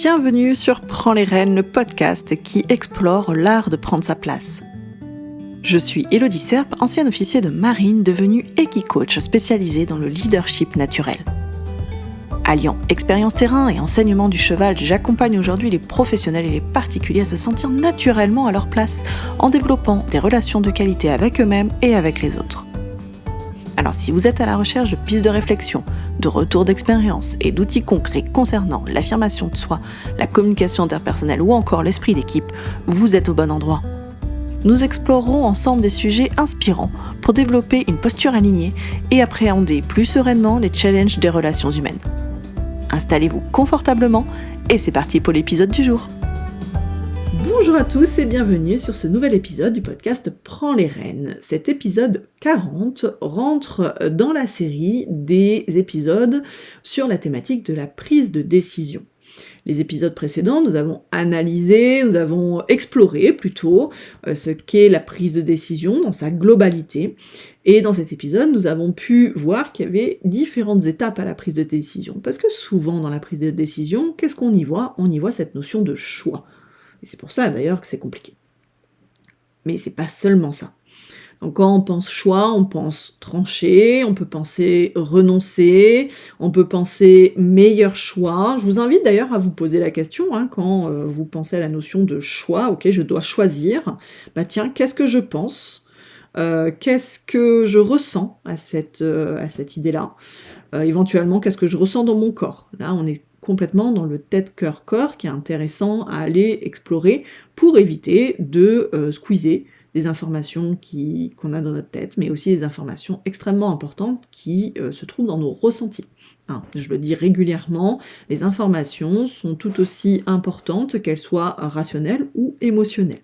Bienvenue sur Prends les rênes, le podcast qui explore l'art de prendre sa place. Je suis Élodie Serp, ancienne officier de marine devenue équicoach spécialisée dans le leadership naturel. Alliant expérience terrain et enseignement du cheval, j'accompagne aujourd'hui les professionnels et les particuliers à se sentir naturellement à leur place en développant des relations de qualité avec eux-mêmes et avec les autres. Alors si vous êtes à la recherche de pistes de réflexion, de retours d'expérience et d'outils concrets concernant l'affirmation de soi, la communication interpersonnelle ou encore l'esprit d'équipe, vous êtes au bon endroit. Nous explorerons ensemble des sujets inspirants pour développer une posture alignée et appréhender plus sereinement les challenges des relations humaines. Installez-vous confortablement et c'est parti pour l'épisode du jour. Bonjour à tous et bienvenue sur ce nouvel épisode du podcast Prends les rênes. Cet épisode 40 rentre dans la série des épisodes sur la thématique de la prise de décision. Les épisodes précédents, nous avons analysé, nous avons exploré plutôt ce qu'est la prise de décision dans sa globalité. Et dans cet épisode, nous avons pu voir qu'il y avait différentes étapes à la prise de décision. Parce que souvent dans la prise de décision, qu'est-ce qu'on y voit ? On y voit cette notion de choix. Et c'est pour ça d'ailleurs que c'est compliqué. Mais c'est pas seulement ça. Donc quand on pense choix, on pense trancher, on peut penser renoncer, on peut penser meilleur choix. Je vous invite d'ailleurs à vous poser la question, quand vous pensez à la notion de choix, ok, je dois choisir, tiens, qu'est-ce que je pense ? Qu'est-ce que je ressens à cette idée-là ? Éventuellement, qu'est-ce que je ressens dans mon corps ? Là, on est complètement dans le tête-cœur-corps qui est intéressant à aller explorer pour éviter de squeezer des informations qu'on a dans notre tête, mais aussi des informations extrêmement importantes qui se trouvent dans nos ressentis. Je le dis régulièrement, les informations sont tout aussi importantes qu'elles soient rationnelles ou émotionnelles.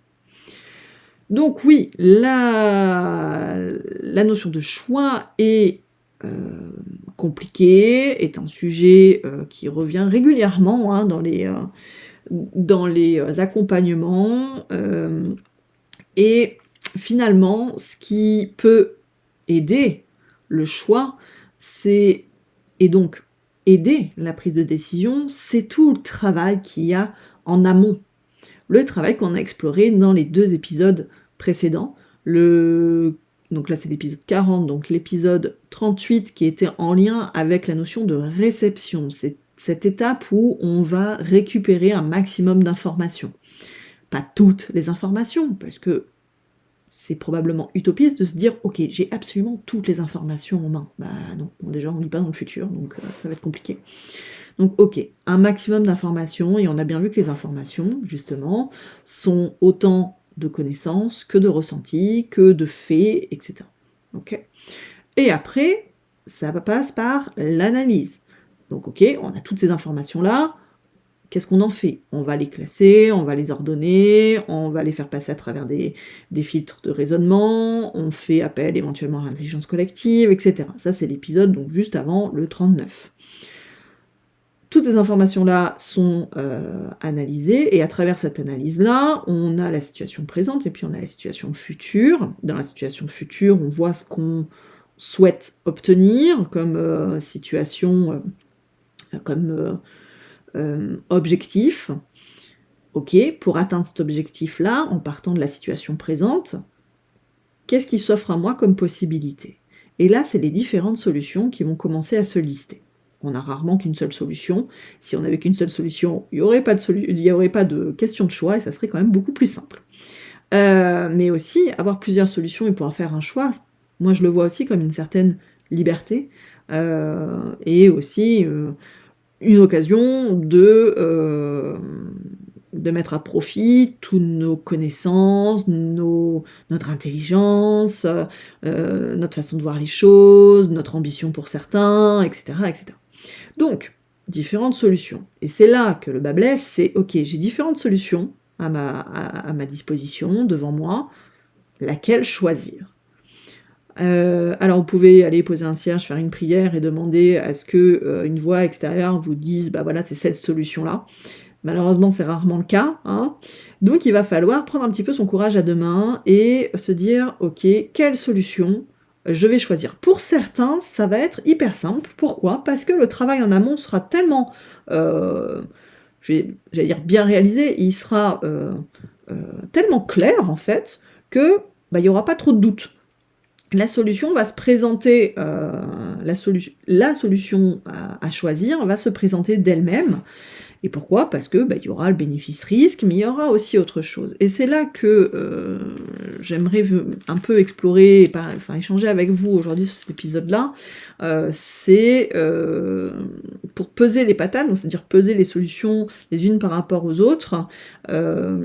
Donc oui, la notion de choix est compliquée, est un sujet qui revient régulièrement dans les accompagnements, et finalement, ce qui peut aider le choix, et donc aider la prise de décision, c'est tout le travail qu'il y a en amont. Le travail qu'on a exploré dans les 2 épisodes précédents. Donc là, c'est l'épisode 40, donc l'épisode 38 qui était en lien avec la notion de réception. C'est cette étape où on va récupérer un maximum d'informations. Pas toutes les informations, parce que c'est probablement utopiste de se dire « Ok, j'ai absolument toutes les informations en main ». Non, déjà on ne lit pas dans le futur, donc ça va être compliqué. Donc ok, un maximum d'informations, et on a bien vu que les informations, justement, sont autant de connaissances que de ressentis, que de faits, etc. Okay. Et après, ça passe par l'analyse. Donc ok, on a toutes ces informations-là, qu'est-ce qu'on en fait ? On va les classer, on va les ordonner, on va les faire passer à travers des filtres de raisonnement, on fait appel éventuellement à l'intelligence collective, etc. Ça, c'est l'épisode donc juste avant le 39. Toutes ces informations-là sont analysées, et à travers cette analyse-là, on a la situation présente, et puis on a la situation future. Dans la situation future, on voit ce qu'on souhaite obtenir comme situation, comme objectif. Ok, pour atteindre cet objectif-là, en partant de la situation présente, qu'est-ce qui s'offre à moi comme possibilité ? Et là, c'est les différentes solutions qui vont commencer à se lister. On n'a rarement qu'une seule solution. Si on n'avait qu'une seule solution, il n'y aurait pas de question de choix, et ça serait quand même beaucoup plus simple. Mais aussi, avoir plusieurs solutions et pouvoir faire un choix, moi je le vois aussi comme une certaine liberté, et aussi une occasion de mettre à profit toutes nos connaissances, notre intelligence, notre façon de voir les choses, notre ambition pour certains, etc., etc. Donc, différentes solutions. Et c'est là que le bas blesse, c'est ok, j'ai différentes solutions à ma disposition, devant moi, laquelle choisir ? Alors vous pouvez aller poser un cierge, faire une prière et demander à ce que une voix extérieure vous dise voilà, c'est cette solution-là. Malheureusement, c'est rarement le cas. Donc il va falloir prendre un petit peu son courage à deux mains et se dire ok, quelle solution je vais choisir. Pour certains, ça va être hyper simple. Pourquoi ? Parce que le travail en amont sera tellement j'allais dire bien réalisé, il sera tellement clair en fait que il n'y aura pas trop de doute. La solution va se présenter, la solution à choisir va se présenter d'elle-même. Et pourquoi? Parce que il y aura le bénéfice-risque, mais il y aura aussi autre chose. Et c'est là que j'aimerais un peu explorer, échanger avec vous aujourd'hui sur cet épisode-là. C'est pour peser les patates, donc c'est-à-dire peser les solutions les unes par rapport aux autres.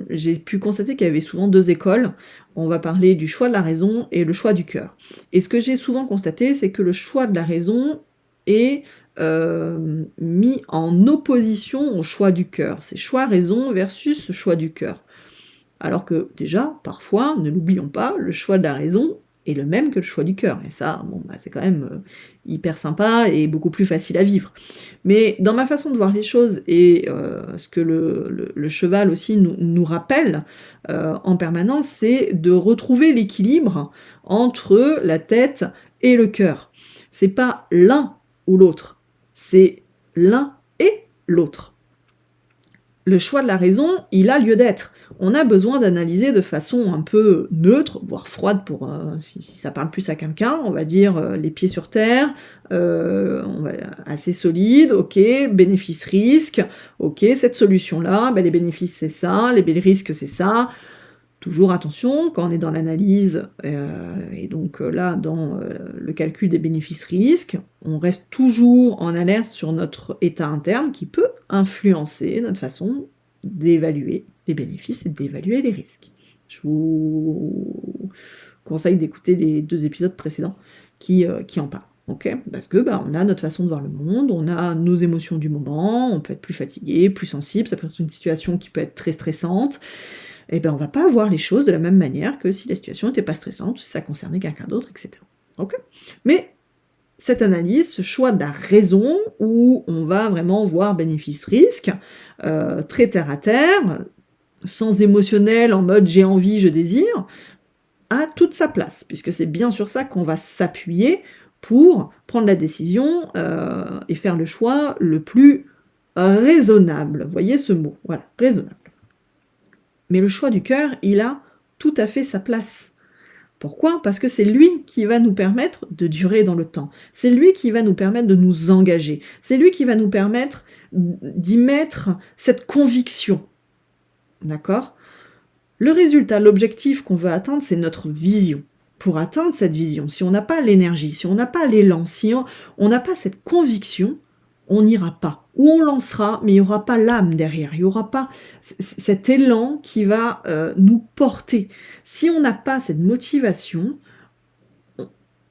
J'ai pu constater qu'il y avait souvent deux écoles. On va parler du choix de la raison et le choix du cœur. Et ce que j'ai souvent constaté, c'est que le choix de la raison est mis en opposition au choix du cœur. C'est choix-raison versus choix du cœur. Alors que déjà, parfois, ne l'oublions pas, le choix de la raison est le même que le choix du cœur. Et ça, c'est quand même hyper sympa et beaucoup plus facile à vivre. Mais dans ma façon de voir les choses, et ce que le cheval aussi nous rappelle en permanence, c'est de retrouver l'équilibre entre la tête et le cœur. C'est pas l'un ou l'autre, c'est l'un et l'autre. Le choix de la raison, il a lieu d'être. On a besoin d'analyser de façon un peu neutre, voire froide pour si ça parle plus à quelqu'un, on va dire les pieds sur terre, assez solide, ok, bénéfice-risque, ok, cette solution-là, les bénéfices c'est ça, les risques c'est ça. Toujours attention, quand on est dans l'analyse, et donc là, dans le calcul des bénéfices-risques, on reste toujours en alerte sur notre état interne qui peut influencer notre façon d'évaluer les bénéfices et d'évaluer les risques. Je vous conseille d'écouter les 2 épisodes précédents qui en parlent. Okay, parce que on a notre façon de voir le monde, on a nos émotions du moment, on peut être plus fatigué, plus sensible, ça peut être une situation qui peut être très stressante. On va pas voir les choses de la même manière que si la situation n'était pas stressante, si ça concernait quelqu'un d'autre, etc. Okay. Mais cette analyse, ce choix de la raison, où on va vraiment voir bénéfice-risque, très terre à terre, sans émotionnel, en mode j'ai envie, je désire, a toute sa place, puisque c'est bien sur ça qu'on va s'appuyer pour prendre la décision et faire le choix le plus raisonnable. Vous voyez ce mot, voilà, raisonnable. Mais le choix du cœur, il a tout à fait sa place. Pourquoi? Parce que c'est lui qui va nous permettre de durer dans le temps. C'est lui qui va nous permettre de nous engager. C'est lui qui va nous permettre d'y mettre cette conviction. D'accord? Le résultat, l'objectif qu'on veut atteindre, c'est notre vision. Pour atteindre cette vision, si on n'a pas l'énergie, si on n'a pas l'élan, si on n'a pas cette conviction, on n'ira pas. Ou on lancera, mais il n'y aura pas l'âme derrière, il n'y aura pas cet élan qui va nous porter. Si on n'a pas cette motivation,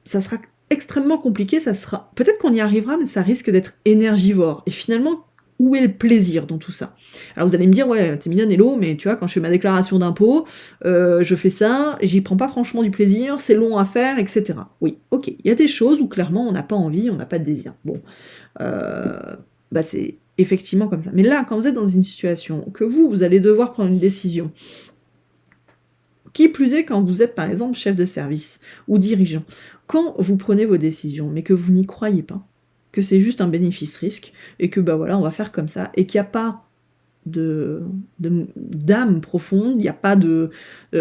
ça sera extrêmement compliqué, peut-être qu'on y arrivera, mais ça risque d'être énergivore. Et finalement, où est le plaisir dans tout ça? Alors vous allez me dire, ouais, t'es mignonne Hello, mais tu vois, quand je fais ma déclaration d'impôt, je fais ça, et j'y prends pas franchement du plaisir, c'est long à faire, etc. Oui, ok, il y a des choses où clairement on n'a pas envie, on n'a pas de désir. Bon, c'est effectivement comme ça. Mais là, quand vous êtes dans une situation que vous allez devoir prendre une décision, qui plus est quand vous êtes par exemple chef de service ou dirigeant, quand vous prenez vos décisions, mais que vous n'y croyez pas, que c'est juste un bénéfice-risque, et que on va faire comme ça, et qu'il n'y a pas d'âme profonde, il n'y a pas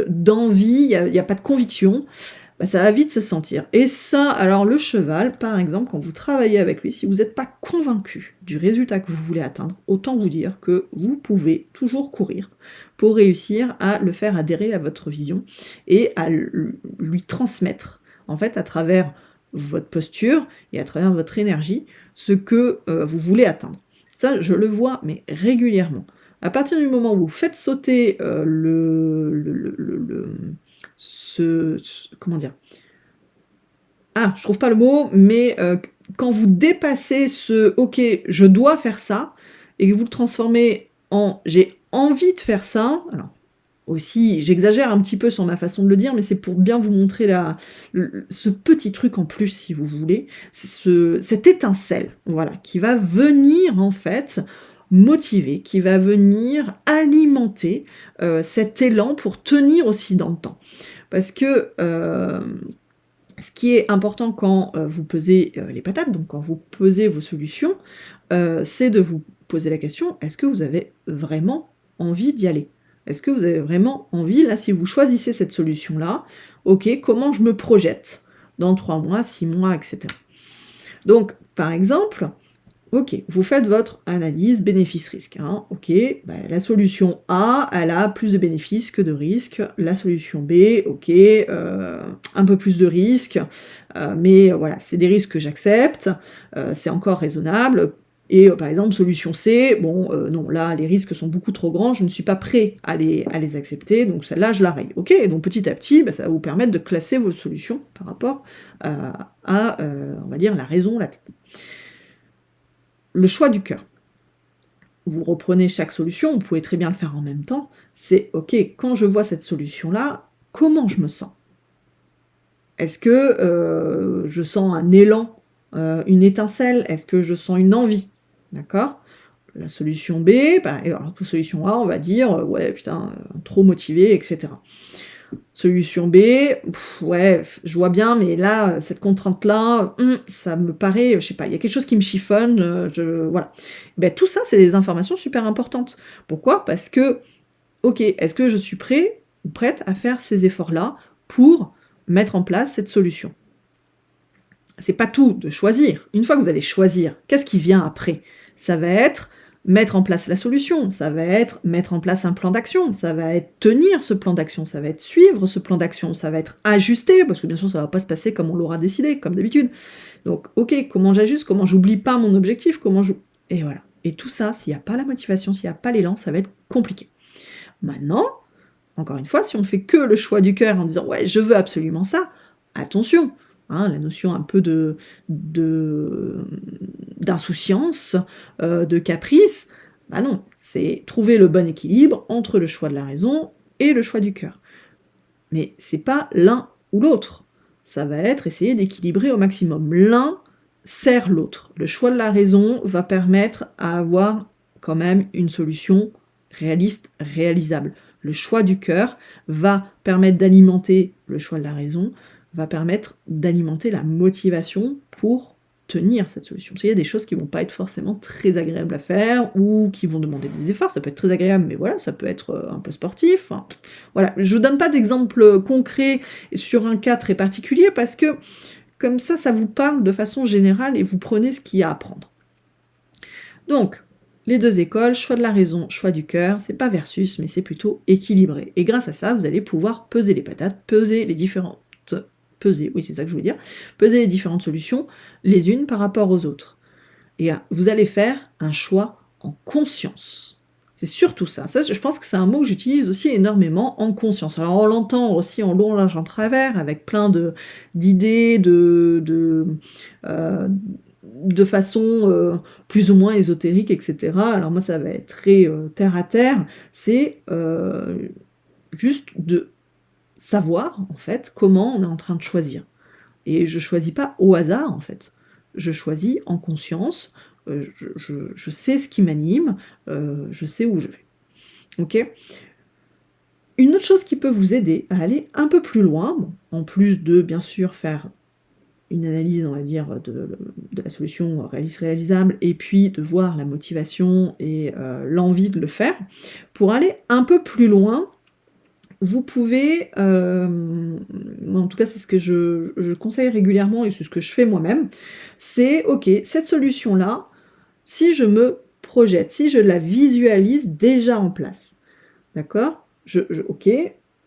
d'envie, il n'y a pas de conviction, ça va vite se sentir. Et ça, alors le cheval, par exemple, quand vous travaillez avec lui, si vous n'êtes pas convaincu du résultat que vous voulez atteindre, autant vous dire que vous pouvez toujours courir pour réussir à le faire adhérer à votre vision et à lui transmettre, en fait, à travers votre posture et à travers votre énergie, ce que vous voulez atteindre. Ça, je le vois, mais régulièrement. À partir du moment où vous faites sauter comment dire? Ah, je trouve pas le mot, mais quand vous dépassez ce « ok, je dois faire ça » et que vous le transformez en « j'ai envie de faire ça », alors aussi, j'exagère un petit peu sur ma façon de le dire, mais c'est pour bien vous montrer ce petit truc en plus, si vous voulez, cette étincelle, voilà, qui va venir en fait motiver, qui va venir alimenter cet élan pour tenir aussi dans le temps. Parce que ce qui est important quand vous pesez les patates, donc quand vous pesez vos solutions, c'est de vous posez la question, est-ce que vous avez vraiment envie d'y aller? Est-ce que vous avez vraiment envie, là, si vous choisissez cette solution-là, ok, comment je me projette dans 3 mois, 6 mois, etc. Donc, par exemple, ok, vous faites votre analyse bénéfice-risque. Hein, ok, la solution A, elle a plus de bénéfices que de risques. La solution B, ok, un peu plus de risques, mais voilà, c'est des risques que j'accepte, c'est encore raisonnable. Et par exemple, solution C, bon, non, là, les risques sont beaucoup trop grands, je ne suis pas prêt à les accepter, donc celle-là, je la raye. Ok, et donc petit à petit, ça va vous permettre de classer vos solutions par rapport à, on va dire, la raison, la tête. Le choix du cœur. Vous reprenez chaque solution, vous pouvez très bien le faire en même temps, c'est ok, quand je vois cette solution-là, comment je me sens? Est-ce que je sens un élan, une étincelle? Est-ce que je sens une envie? D'accord? La solution B, alors la solution A, on va dire, ouais, putain, trop motivé, etc. Solution B, ouais, je vois bien, mais là, cette contrainte-là, ça me paraît, je sais pas, il y a quelque chose qui me chiffonne, voilà. Tout ça, c'est des informations super importantes. Pourquoi? Parce que, ok, est-ce que je suis prêt ou prête à faire ces efforts-là pour mettre en place cette solution? C'est pas tout de choisir. Une fois que vous allez choisir, qu'est-ce qui vient après? Ça va être mettre en place la solution, ça va être mettre en place un plan d'action, ça va être tenir ce plan d'action, ça va être suivre ce plan d'action, ça va être ajuster, parce que bien sûr ça va pas se passer comme on l'aura décidé, comme d'habitude. Donc ok, comment j'ajuste, comment j'oublie pas mon objectif, et voilà. Et tout ça, s'il n'y a pas la motivation, s'il n'y a pas l'élan, ça va être compliqué. Maintenant, encore une fois, si on fait que le choix du cœur en disant ouais, je veux absolument ça, attention, hein, la notion un peu d'insouciance, de caprice, non, c'est trouver le bon équilibre entre le choix de la raison et le choix du cœur. Mais c'est pas l'un ou l'autre, ça va être essayer d'équilibrer au maximum. L'un sert l'autre. Le choix de la raison va permettre à avoir quand même une solution réaliste, réalisable. Le choix du cœur va permettre d'alimenter le choix de la raison, va permettre d'alimenter la motivation pour tenir cette solution. Parce qu'il y a des choses qui vont pas être forcément très agréables à faire ou qui vont demander des efforts. Ça peut être très agréable, mais voilà, ça peut être un peu sportif. Enfin, voilà, je vous donne pas d'exemple concret sur un cas très particulier parce que comme ça vous parle de façon générale et vous prenez ce qu'il y a à prendre. Donc, les deux écoles, choix de la raison, choix du cœur, c'est pas versus, mais c'est plutôt équilibré. Et grâce à ça, vous allez pouvoir peser les patates, peser les différentes solutions, les unes par rapport aux autres. Et vous allez faire un choix en conscience. C'est surtout ça. Ça, je pense que c'est un mot que j'utilise aussi énormément, en conscience. Alors on l'entend aussi en long, large, en travers, avec plein d'idées, de façon plus ou moins ésotérique, etc. Alors moi, ça va être très terre à terre. C'est juste de savoir, en fait, comment on est en train de choisir. Et je choisis pas au hasard, en fait. Je choisis en conscience, je sais ce qui m'anime, je sais où je vais. Ok ? Une autre chose qui peut vous aider à aller un peu plus loin, en plus de, bien sûr, faire une analyse, on va dire, de la solution réalisable, et puis de voir la motivation et l'envie de le faire, pour aller un peu plus loin, vous pouvez, en tout cas c'est ce que je conseille régulièrement et c'est ce que je fais moi-même, c'est ok, cette solution-là, si je me projette, si je la visualise déjà en place, d'accord ? Ok,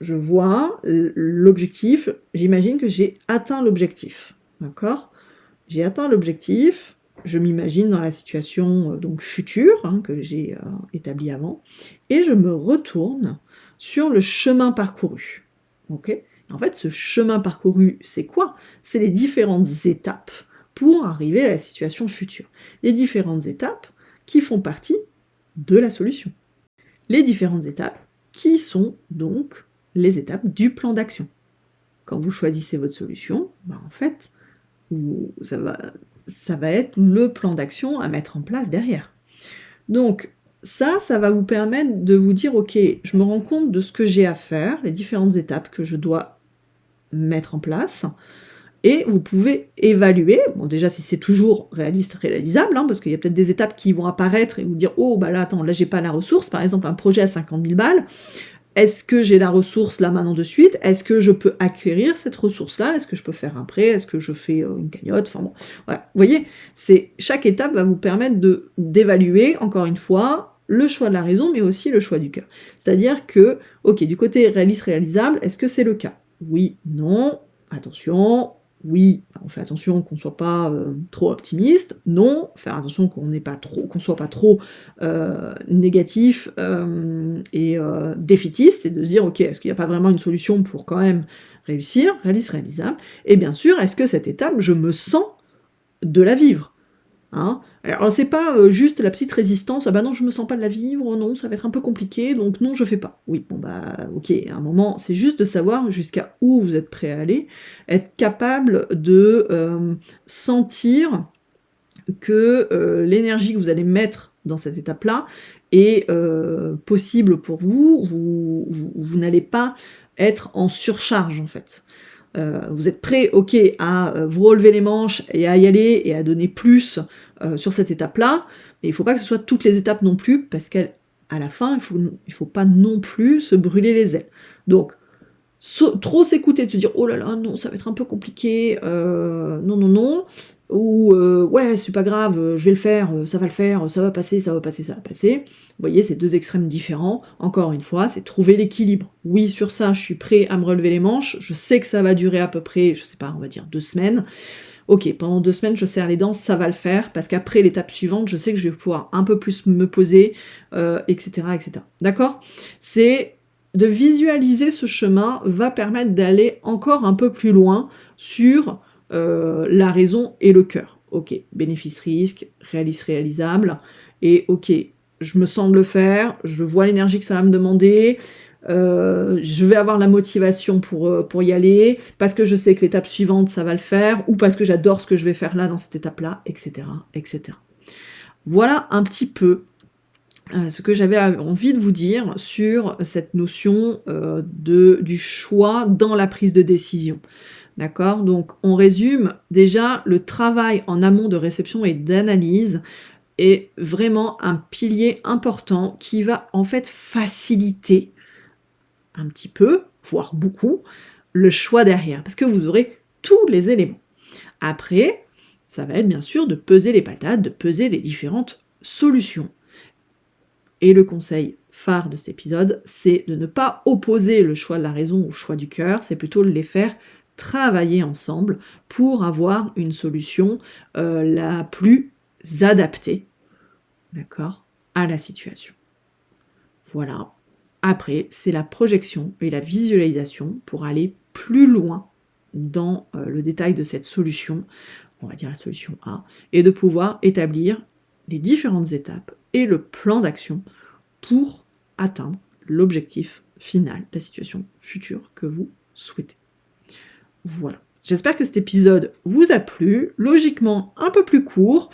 je vois l'objectif, j'imagine que j'ai atteint l'objectif, d'accord ? J'ai atteint l'objectif, je m'imagine dans la situation donc future que j'ai établie avant, et je me retourne sur le chemin parcouru. Okay ? En fait, ce chemin parcouru, c'est quoi ? C'est les différentes étapes pour arriver à la situation future. Les différentes étapes qui font partie de la solution. Les différentes étapes qui sont donc les étapes du plan d'action. Quand vous choisissez votre solution, en fait, ça va être le plan d'action à mettre en place derrière. Donc, ça va vous permettre de vous dire, ok, je me rends compte de ce que j'ai à faire, les différentes étapes que je dois mettre en place, Et vous pouvez évaluer, bon déjà si c'est toujours réaliste, réalisable, parce qu'il y a peut-être des étapes qui vont apparaître et vous dire « Oh, bah là, attends, là j'ai pas la ressource », par exemple un projet à 50 000 balles, est-ce que j'ai la ressource là maintenant de suite? Est-ce que je peux acquérir cette ressource-là? Est-ce que je peux faire un prêt? Est-ce que je fais une cagnotte? Enfin bon, voilà. Vous voyez, chaque étape va vous permettre d'évaluer, encore une fois, le choix de la raison, mais aussi le choix du cœur. C'est-à-dire que, ok, du côté réaliste, réalisable, est-ce que c'est le cas? Oui, non, attention, oui, on fait attention qu'on ne soit pas trop optimiste, non, faire attention qu'on soit pas trop négatif et défaitiste, et de se dire ok, est-ce qu'il n'y a pas vraiment une solution pour quand même réussir, réaliste, réalisable, et bien sûr, est-ce que cette étape, je me sens de la vivre? Alors c'est pas juste la petite résistance, ah bah non je me sens pas de la vivre, non ça va être un peu compliqué, donc non je fais pas. Oui bon bah ok, à un moment c'est juste de savoir jusqu'à où vous êtes prêt à aller, être capable de sentir que l'énergie que vous allez mettre dans cette étape-là est possible pour vous, vous n'allez pas être en surcharge en fait. Vous êtes prêt, ok, à vous relever les manches et à y aller et à donner plus sur cette étape-là, mais il ne faut pas que ce soit toutes les étapes non plus, parce qu'à la fin, il faut pas non plus se brûler les ailes. Donc, trop s'écouter, de se dire, oh là là, non, ça va être un peu compliqué, non, ou ouais, c'est pas grave, je vais le faire, ça va passer, ça va passer. Vous voyez, c'est deux extrêmes différents. Encore une fois, c'est trouver l'équilibre. Oui, sur ça, je suis prêt à me relever les manches, je sais que ça va durer à peu près, je sais pas, on va dire 2 semaines. Ok, pendant 2 semaines, je serre les dents, ça va le faire, parce qu'après l'étape suivante, je sais que je vais pouvoir un peu plus me poser, etc., etc. D'accord ? C'est de visualiser ce chemin va permettre d'aller encore un peu plus loin sur la raison et le cœur. Ok, bénéfice-risque, réalisable, et ok, je me sens de le faire, je vois l'énergie que ça va me demander, je vais avoir la motivation pour y aller, parce que je sais que l'étape suivante, ça va le faire, ou parce que j'adore ce que je vais faire là, dans cette étape-là, etc., etc. Voilà un petit peu ce que j'avais envie de vous dire sur cette notion du choix dans la prise de décision. D'accord ? Donc, on résume, déjà, le travail en amont de réception et d'analyse est vraiment un pilier important qui va en fait faciliter un petit peu, voire beaucoup, le choix derrière, parce que vous aurez tous les éléments. Après, ça va être bien sûr de peser les patates, de peser les différentes solutions. Et le conseil phare de cet épisode, c'est de ne pas opposer le choix de la raison au choix du cœur, c'est plutôt de les faire travailler ensemble pour avoir une solution la plus adaptée, d'accord, à la situation. Voilà. Après, c'est la projection et la visualisation pour aller plus loin dans le détail de cette solution, on va dire la solution A, et de pouvoir établir les différentes étapes et le plan d'action pour atteindre l'objectif final, la situation future que vous souhaitez. Voilà. J'espère que cet épisode vous a plu, logiquement un peu plus court,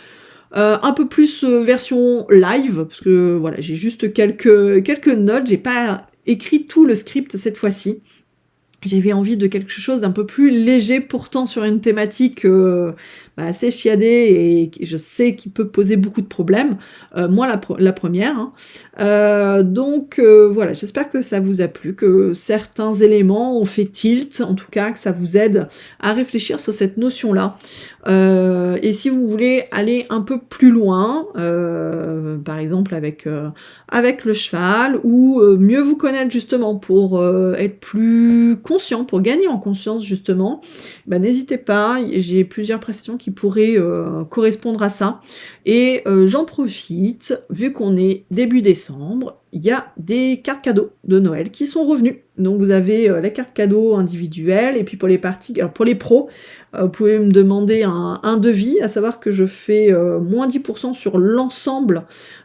un peu plus version live, parce que voilà, j'ai juste quelques notes, j'ai pas écrit tout le script cette fois-ci. J'avais envie de quelque chose d'un peu plus léger, pourtant sur une thématique assez chiadée et je sais qu'il peut poser beaucoup de problèmes. Moi, la première. Donc voilà, j'espère que ça vous a plu, que certains éléments ont fait tilt, en tout cas que ça vous aide à réfléchir sur cette notion-là. Et si vous voulez aller un peu plus loin, par exemple avec le cheval, ou mieux vous connaître justement pour être plus conscient, pour gagner en conscience justement, n'hésitez pas, j'ai plusieurs prestations qui pourraient correspondre à ça. Et j'en profite, vu qu'on est début décembre, il y a des cartes cadeaux de Noël qui sont revenues. Donc vous avez la carte cadeau individuelle, et puis pour les pros, vous pouvez me demander un devis, à savoir que je fais moins 10% sur l'ensemble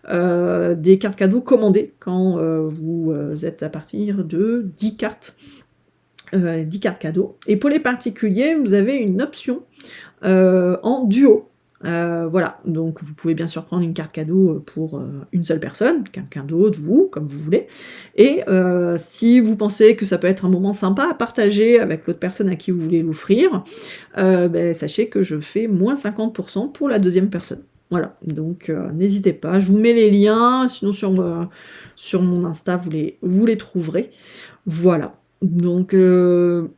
des cartes cadeaux commandées quand vous êtes à partir de 10 cartes. 10 cartes cadeaux. Et pour les particuliers, vous avez une option en duo. Voilà, donc vous pouvez bien sûr prendre une carte cadeau pour une seule personne, quelqu'un d'autre, vous, comme vous voulez. Et si vous pensez que ça peut être un moment sympa à partager avec l'autre personne à qui vous voulez l'offrir, sachez que je fais moins 50% pour la deuxième personne. Voilà, donc n'hésitez pas, je vous mets les liens, sinon sur mon Insta, vous les trouverez. Voilà, donc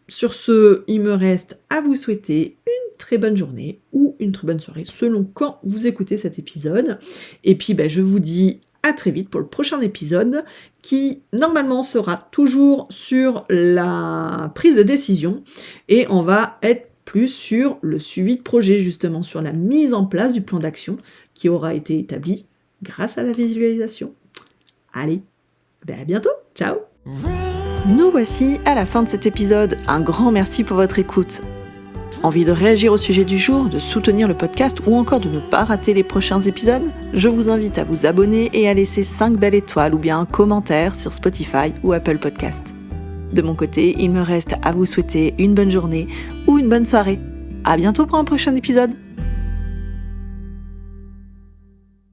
sur ce, il me reste à vous souhaiter une très bonne journée ou une très bonne soirée, selon quand vous écoutez cet épisode. Et puis je vous dis à très vite pour le prochain épisode qui normalement sera toujours sur la prise de décision et on va être plus sur le suivi de projet, justement sur la mise en place du plan d'action qui aura été établi grâce à la visualisation. Allez, à bientôt, ciao! Nous voici à la fin de cet épisode. Un grand merci pour votre écoute. Envie de réagir au sujet du jour, de soutenir le podcast ou encore de ne pas rater les prochains épisodes? Je vous invite à vous abonner et à laisser 5 belles étoiles ou bien un commentaire sur Spotify ou Apple Podcast. De mon côté, il me reste à vous souhaiter une bonne journée ou une bonne soirée. À bientôt pour un prochain épisode.